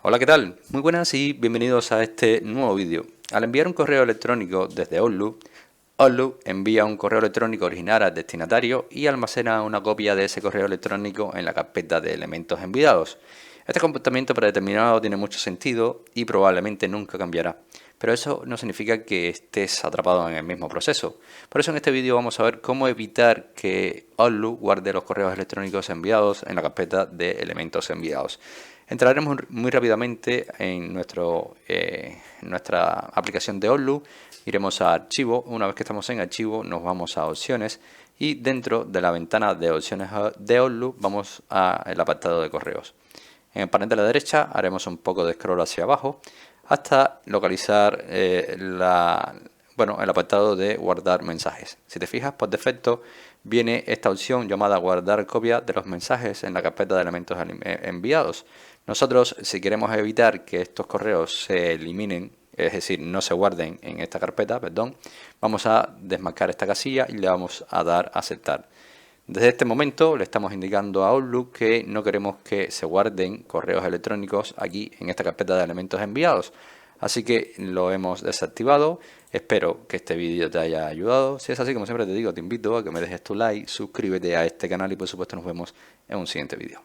Hola, ¿qué tal? Muy buenas y bienvenidos a este nuevo vídeo. Al enviar un correo electrónico desde Outlook, Outlook envía un correo electrónico original al destinatario y almacena una copia de ese correo electrónico en la carpeta de elementos enviados. Este comportamiento predeterminado tiene mucho sentido y probablemente nunca cambiará, pero eso no significa que estés atrapado en el mismo proceso. Por eso en este vídeo vamos a ver cómo evitar que Outlook guarde los correos electrónicos enviados en la carpeta de elementos enviados. Entraremos muy rápidamente en nuestra aplicación de Outlook, iremos a archivo, una vez que estamos en archivo nos vamos a opciones y dentro de la ventana de opciones de Outlook vamos al apartado de correos. En el panel de la derecha haremos un poco de scroll hacia abajo hasta localizar el apartado de guardar mensajes. Si te fijas, por defecto viene esta opción llamada guardar copia de los mensajes en la carpeta de elementos enviados. Nosotros, si queremos evitar que estos correos se eliminen, es decir, no se guarden en esta carpeta, vamos a desmarcar esta casilla y le vamos a dar a aceptar. Desde este momento le estamos indicando a Outlook que no queremos que se guarden correos electrónicos aquí en esta carpeta de elementos enviados. Así que lo hemos desactivado. Espero que este vídeo te haya ayudado. Si es así, como siempre te digo, te invito a que me dejes tu like, suscríbete a este canal y por supuesto nos vemos en un siguiente vídeo.